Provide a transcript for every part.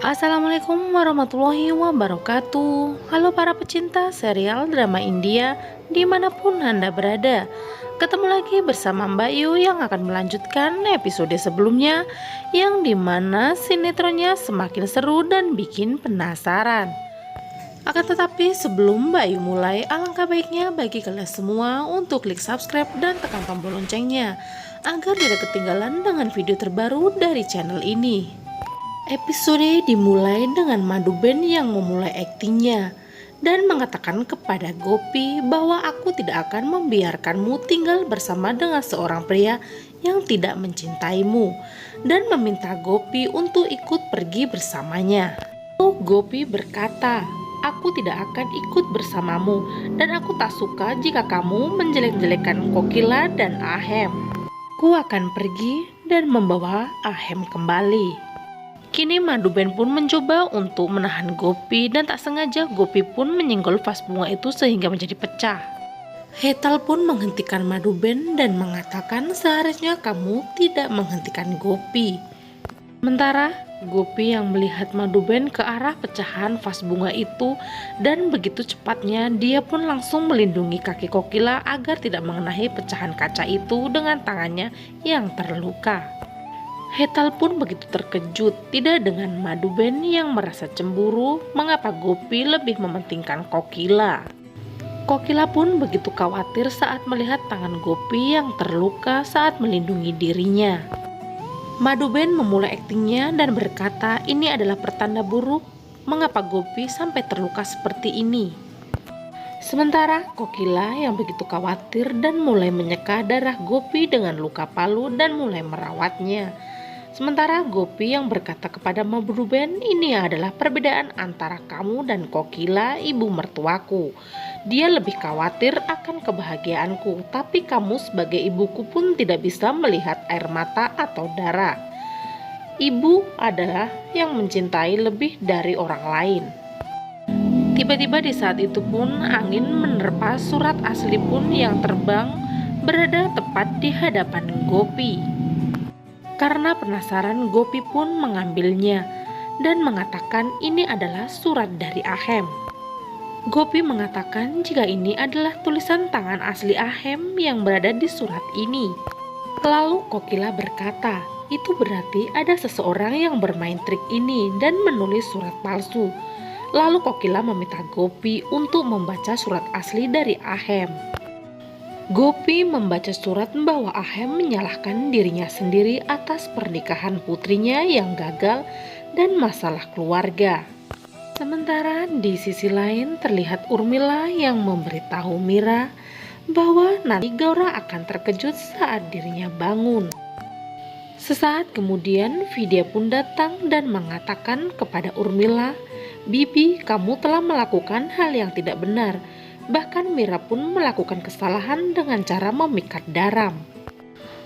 Assalamualaikum warahmatullahi wabarakatuh. Halo para pecinta serial drama India dimanapun Anda berada. Ketemu lagi bersama Mbak Yu yang akan melanjutkan episode sebelumnya, yang dimana sinetronnya semakin seru dan bikin penasaran. Akan tetapi sebelum Mbak Yu mulai, alangkah baiknya bagi kalian semua untuk klik subscribe dan tekan tombol loncengnya agar tidak ketinggalan dengan video terbaru dari channel ini. Episode dimulai dengan Madhuben yang memulai aktingnya dan mengatakan kepada Gopi bahwa aku tidak akan membiarkanmu tinggal bersama dengan seorang pria yang tidak mencintaimu, dan meminta Gopi untuk ikut pergi bersamanya. Lalu Gopi berkata, aku tidak akan ikut bersamamu dan aku tak suka jika kamu menjelek-jelekan Kokila dan Ahem. Aku akan pergi dan membawa Ahem kembali. Kini Madhuben pun mencoba untuk menahan Gopi dan tak sengaja Gopi pun menyenggol vas bunga itu sehingga menjadi pecah. Hetal pun menghentikan Madhuben dan mengatakan seharusnya kamu tidak menghentikan Gopi. Sementara Gopi yang melihat Madhuben ke arah pecahan vas bunga itu dan begitu cepatnya dia pun langsung melindungi kaki Kokila agar tidak mengenai pecahan kaca itu dengan tangannya yang terluka. Hetal pun begitu terkejut, tidak dengan Madhuben yang merasa cemburu mengapa Gopi lebih mementingkan Kokila. Kokila pun begitu khawatir saat melihat tangan Gopi yang terluka saat melindungi dirinya. Madhuben memulai aktingnya dan berkata ini adalah pertanda buruk mengapa Gopi sampai terluka seperti ini. Sementara Kokila yang begitu khawatir dan mulai menyeka darah Gopi dengan luka palu dan mulai merawatnya. Sementara Gopi yang berkata kepada Madhuben, ini adalah perbedaan antara kamu dan Kokila, ibu mertuaku. Dia lebih khawatir akan kebahagiaanku, tapi kamu sebagai ibuku pun tidak bisa melihat air mata atau darah. Ibu adalah yang mencintai lebih dari orang lain. Tiba-tiba di saat itu pun angin menerpa surat asli pun yang terbang berada tepat di hadapan Gopi. Karena penasaran, Gopi pun mengambilnya dan mengatakan ini adalah surat dari Ahem. Gopi mengatakan jika ini adalah tulisan tangan asli Ahem yang berada di surat ini. Lalu Kokila berkata, itu berarti ada seseorang yang bermain trik ini dan menulis surat palsu. Lalu Kokila meminta Gopi untuk membaca surat asli dari Ahem. Gopi membaca surat bahwa Ahem menyalahkan dirinya sendiri atas pernikahan putrinya yang gagal dan masalah keluarga. Sementara di sisi lain terlihat Urmila yang memberitahu Mira bahwa nanti Gaura akan terkejut saat dirinya bangun. Sesaat kemudian Vidya pun datang dan mengatakan kepada Urmila, Bibi, kamu telah melakukan hal yang tidak benar. Bahkan Mira pun melakukan kesalahan dengan cara memikat Daram.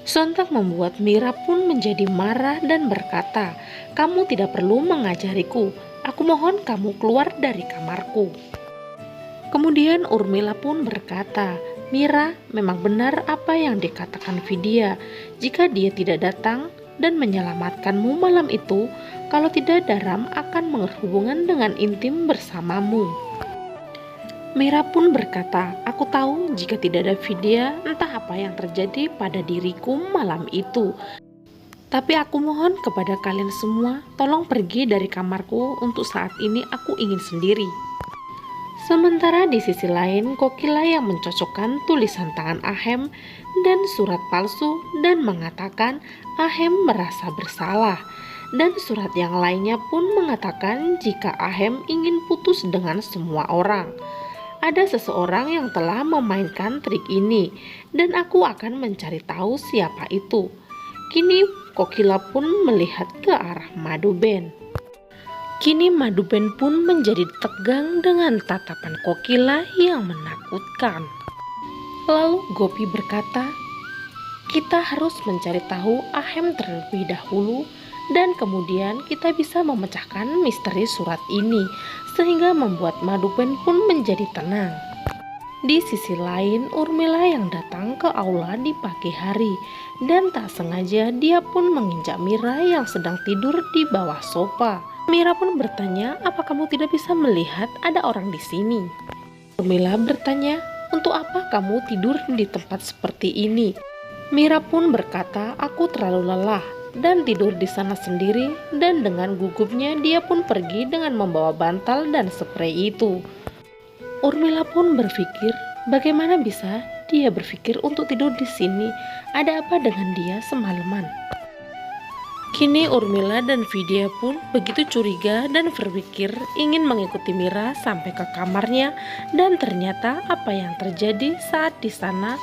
Sontak membuat Mira pun menjadi marah dan berkata, kamu tidak perlu mengajariku, aku mohon kamu keluar dari kamarku. Kemudian Urmila pun berkata, Mira, memang benar apa yang dikatakan Vidya, jika dia tidak datang dan menyelamatkanmu malam itu, kalau tidak Daram akan berhubungan dengan intim bersamamu. Mira pun berkata, aku tahu jika tidak ada Vidya, entah apa yang terjadi pada diriku malam itu. Tapi aku mohon kepada kalian semua, tolong pergi dari kamarku, untuk saat ini aku ingin sendiri. Sementara di sisi lain, Kokila yang mencocokkan tulisan tangan Ahem dan surat palsu dan mengatakan Ahem merasa bersalah. Dan surat yang lainnya pun mengatakan jika Ahem ingin putus dengan semua orang. Ada seseorang yang telah memainkan trik ini dan aku akan mencari tahu siapa itu. Kini Kokila pun melihat ke arah Madhuben. Kini Madhuben pun menjadi tegang dengan tatapan Kokila yang menakutkan. Lalu Gopi berkata, kita harus mencari tahu Ahem terlebih dahulu dan kemudian kita bisa memecahkan misteri surat ini sehingga membuat Madhuben pun menjadi tenang. Di sisi lain, Urmila yang datang ke aula di pagi hari dan tak sengaja dia pun menginjak Mira yang sedang tidur di bawah sofa. Mira pun bertanya, apa kamu tidak bisa melihat ada orang di sini? Urmila bertanya, untuk apa kamu tidur di tempat seperti ini? Mira pun berkata, aku terlalu lelah dan tidur di sana sendiri, dan dengan gugupnya dia pun pergi dengan membawa bantal dan sprei itu. Urmila pun berpikir, bagaimana bisa dia berpikir untuk tidur di sini? Ada apa dengan dia semalaman? Kini Urmila dan Vidya pun begitu curiga dan berpikir ingin mengikuti Mira sampai ke kamarnya, dan ternyata apa yang terjadi saat di sana,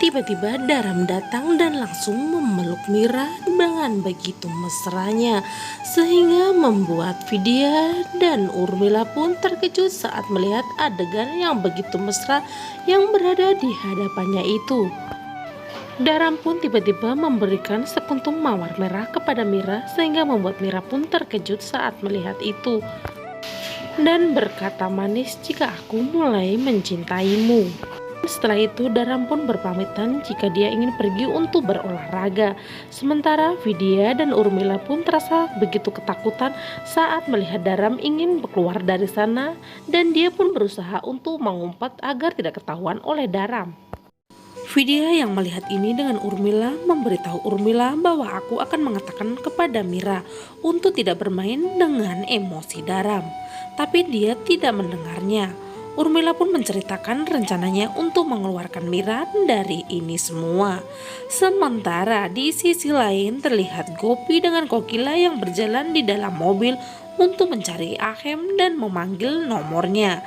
tiba-tiba Daram datang dan langsung memeluk Mira dengan begitu mesranya, sehingga membuat Vidya dan Urmila pun terkejut saat melihat adegan yang begitu mesra yang berada di hadapannya itu. Daram pun tiba-tiba memberikan sekuntum mawar merah kepada Mira, sehingga membuat Mira pun terkejut saat melihat itu dan berkata manis, jika aku mulai mencintaimu. Setelah itu Daram pun berpamitan jika dia ingin pergi untuk berolahraga. Sementara Vidya dan Urmila pun terasa begitu ketakutan saat melihat Daram ingin keluar dari sana, dan dia pun berusaha untuk mengumpat agar tidak ketahuan oleh Daram. Vidya yang melihat ini dengan Urmila memberitahu Urmila bahwa aku akan mengatakan kepada Mira untuk tidak bermain dengan emosi Daram, tapi dia tidak mendengarnya. Urmila pun menceritakan rencananya untuk mengeluarkan Mira dari ini semua. Sementara di sisi lain terlihat Gopi dengan Kokila yang berjalan di dalam mobil untuk mencari Ahem dan memanggil nomornya.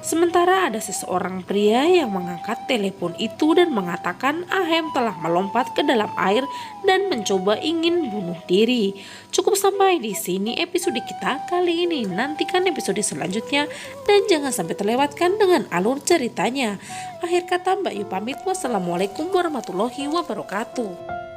Sementara ada seseorang pria yang mengangkat telepon itu dan mengatakan Ahem telah melompat ke dalam air dan mencoba ingin bunuh diri. Cukup sampai di sini episode kita kali ini. Nantikan episode selanjutnya dan jangan sampai terlewatkan dengan alur ceritanya. Akhir kata Mbak Yu pamit. Wassalamualaikum warahmatullahi wabarakatuh.